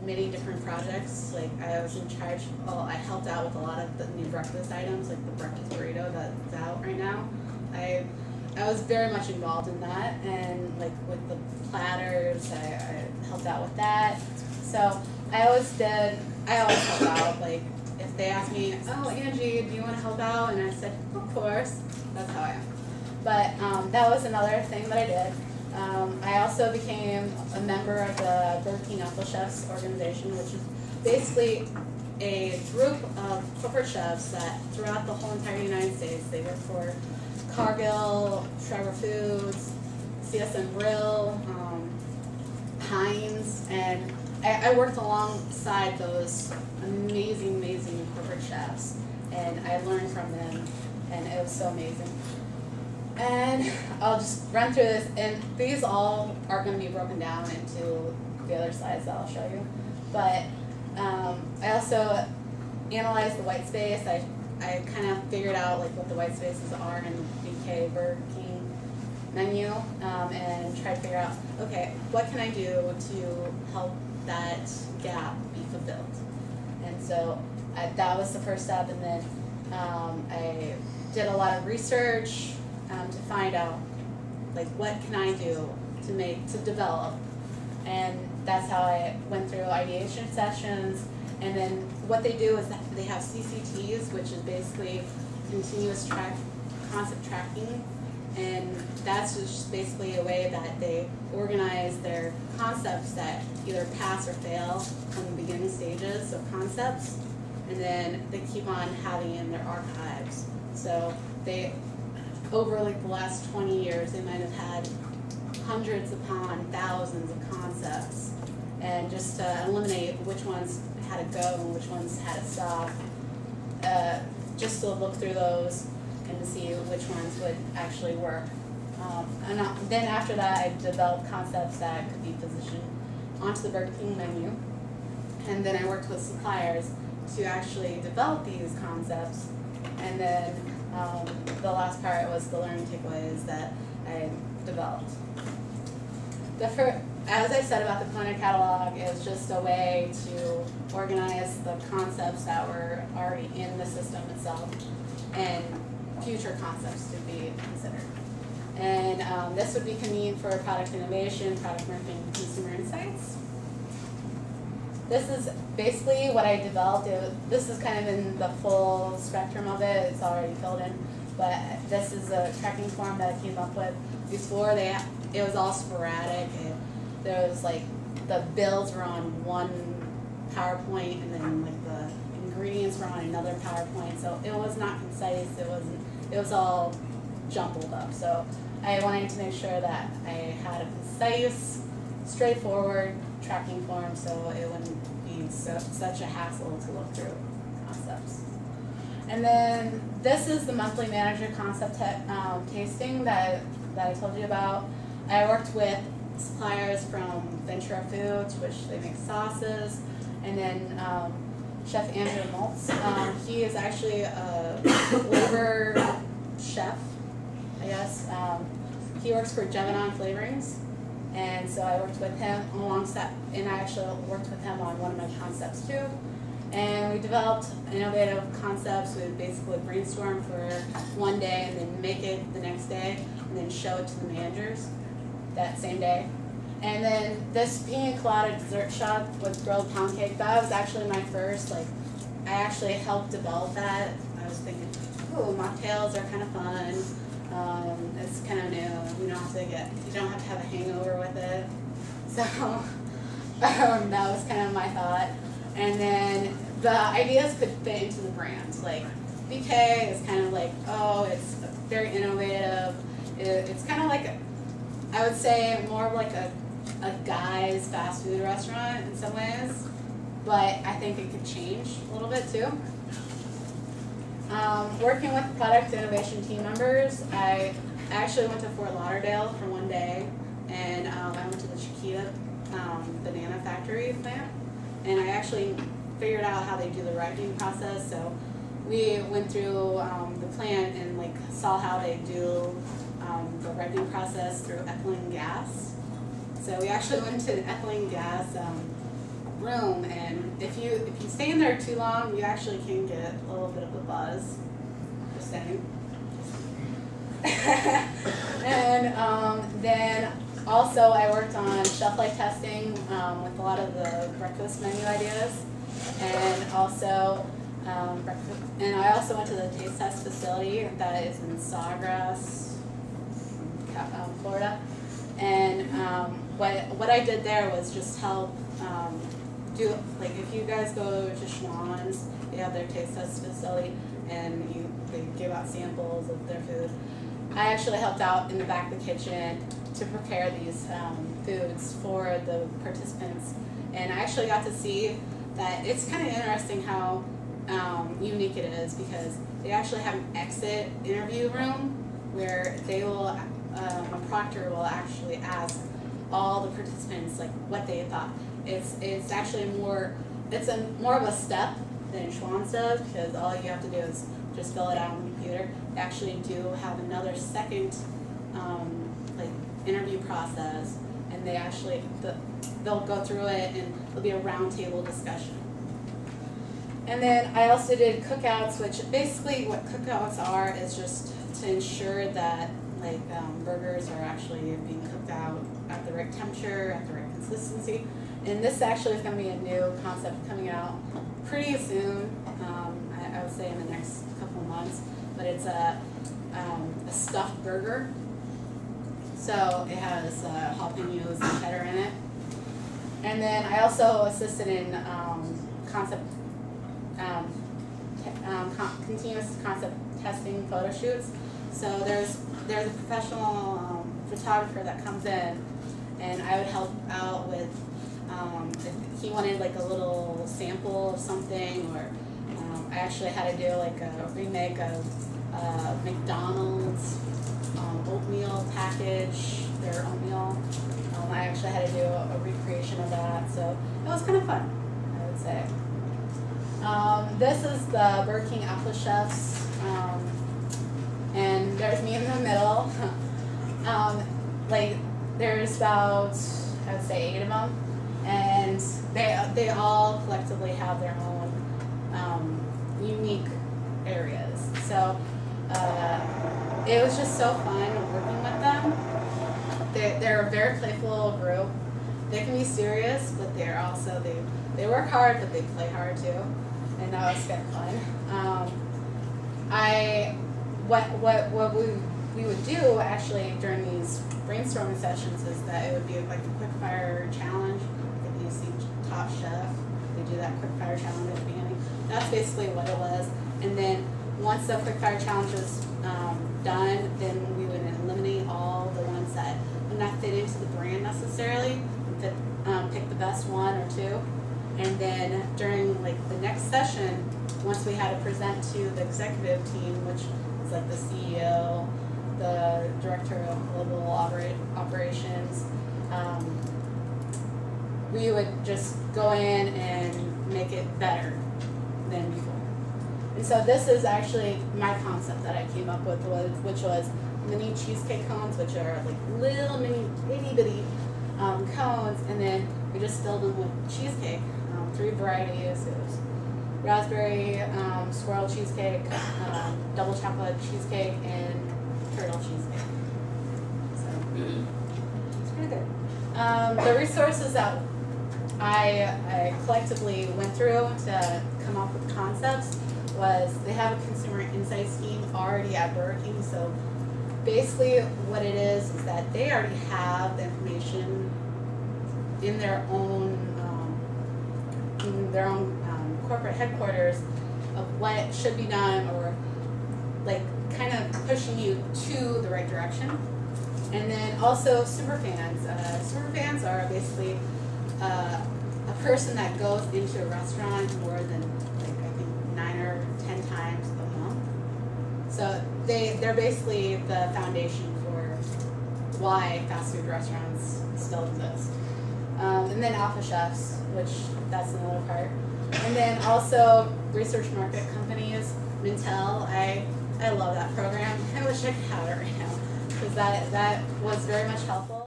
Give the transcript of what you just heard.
many different projects. Like I was in charge, well, I helped out with a lot of the new breakfast items, like the breakfast burrito that's out right now. I was very much involved in that, and like with the platters, I helped out with that. So I always help out. Like if they ask me, oh Angie, do you want to help out? And I said, of course. That's how I am. But that was another thing that I did. I also became a member of the Burger King Alpha Chefs organization, which is basically a group of corporate chefs that throughout the whole entire United States, they work for Cargill, Trevor Foods, CSM Grill, Heinz, and I worked alongside those amazing, amazing corporate chefs, and I learned from them, and it was so amazing. And I'll just run through this, and these all are going to be broken down into the other slides that I'll show you. But I also analyzed the white space. I kind of figured out like what the white spaces are in the BK Burger King menu, and tried to figure out, okay, what can I do to help that gap be fulfilled? And so that was the first step, and then I did a lot of research to find out like what can I do to develop, and that's how I went through ideation sessions. And then what they do is that they have CCTs, which is basically continuous concept tracking, and that's just basically a way that they organize their concepts that either pass or fail from the beginning stages of concepts, and then they keep on having in their archives. So they, over like the last 20 years, they might have had hundreds upon thousands of concepts, and just to eliminate which ones had to go and which ones had to stop, just to look through those and to see which ones would actually work. And then after that, I developed concepts that could be positioned onto the Burger King menu, and then I worked with suppliers to actually develop these concepts. And then the last part was the learning takeaways that I developed. As I said about the culinary catalog, is just a way to organize the concepts that were already in the system itself and future concepts to be considered. And this would be convenient for product innovation, product marketing, and consumer insights. This is basically what I developed. This is kind of in the full spectrum of it. It's already filled in, but this is a tracking form that I came up with. Before, it was all sporadic. There was like the bills were on one PowerPoint, and then like the ingredients were on another PowerPoint. So it was not concise. It was all jumbled up. So I wanted to make sure that I had a concise, straightforward tracking form, so it wouldn't be such a hassle to look through concepts. And then this is the monthly manager concept tasting that I told you about. I worked with suppliers from Ventura Foods, which they make sauces, and then Chef Andrew Maltz. He is actually a flavor chef, I guess. He works for Jevenon Flavorings, and so I worked with him alongside, and I actually worked with him on one of my concepts too. And we developed innovative concepts. We would basically brainstorm for one day and then make it the next day, and then show it to the managers that same day. And then this pina colada dessert shot with grilled pound cake, that was actually my first, I actually helped develop that. I was thinking, oh, mocktails are kind of fun. It's kind of new. You don't have to have a hangover with it. So that was kind of my thought. And then the ideas could fit into the brand. Like BK is kind of like, oh, it's very innovative. It's kind of like, I would say more of like a guy's fast food restaurant in some ways, but I think it could change a little bit too. Working with product innovation team members, I actually went to Fort Lauderdale for one day, and I went to the Chiquita banana factory plant, and I actually figured out how they do the ripening process. So we went through the plant and saw how they do the ripening process through ethylene gas. So we actually went to ethylene gas room, and if you stay in there too long, you actually can get a little bit of a buzz. Just saying. And then also I worked on shelf life testing with a lot of the breakfast menu ideas, and also and I also went to the taste test facility that is in Sawgrass, Florida. And what I did there was just help do, like, if you guys go to Schwann's, they have their taste test facility, and they give out samples of their food. I actually helped out in the back of the kitchen to prepare these foods for the participants, and I actually got to see that it's kind of interesting how unique it is, because they actually have an exit interview room where they will, a proctor will actually ask all the participants like what they thought. It's actually more of a step than Schwann's does, because all you have to do is just fill it out on the computer. They actually do have another second like interview process, and they'll go through it, and there'll be a roundtable discussion. And then I also did cookouts, which basically what cookouts are is just to ensure that like burgers are actually being cooked out at the right temperature, at the right consistency. And this actually is going to be a new concept coming out pretty soon. I would say in the next couple months. But it's a stuffed burger. So it has jalapenos and cheddar in it. And then I also assisted in continuous concept testing photo shoots. So there's a professional photographer that comes in, and I would help out with if he wanted like a little sample of something, or I actually had to do like a remake of McDonald's oatmeal package, their oatmeal. I actually had to do a recreation of that, so it was kind of fun, I would say. This is the Burger King Alpha Chefs, and there's me in the middle. Like there's about, I would say, 8 of them, and they all collectively have their own unique areas. So it was just so fun working with them. They're a very playful group. They can be serious, but they're also they work hard, but they play hard too, and that was kind of fun. What we would do actually during these brainstorming sessions is that it would be like a quick fire challenge. If you see Top Chef, they do that quick fire challenge at the beginning. That's basically what it was. And then once the quick fire challenge was done, then we would eliminate all the ones that would not fit into the brand necessarily, and pick the best one or two. And then during like the next session, once we had to present to the executive team, which was like the CEO, the director of global operations, we would just go in and make it better than before. And so this is actually my concept that I came up with, which was mini cheesecake cones, which are like little mini itty bitty cones, and then we just filled them with cheesecake, 3 varieties. It was raspberry, swirl cheesecake, double chocolate cheesecake, and turtle cheesecake. So it's pretty good. The resources that I collectively went through to come up with concepts was they have a consumer insight scheme already at Burger King. So basically what it is that they already have the information in their own corporate headquarters of what should be done, or like kind of pushing you to the right direction. And then also superfans. Superfans are basically a person that goes into a restaurant more than like I think 9 or 10 times a month. So they're basically the foundation for why fast food restaurants still exist. And then Alpha Chefs, which that's another part. And then also research market companies. Mintel, I love that program. I wish I could have it right now, because that was very much helpful.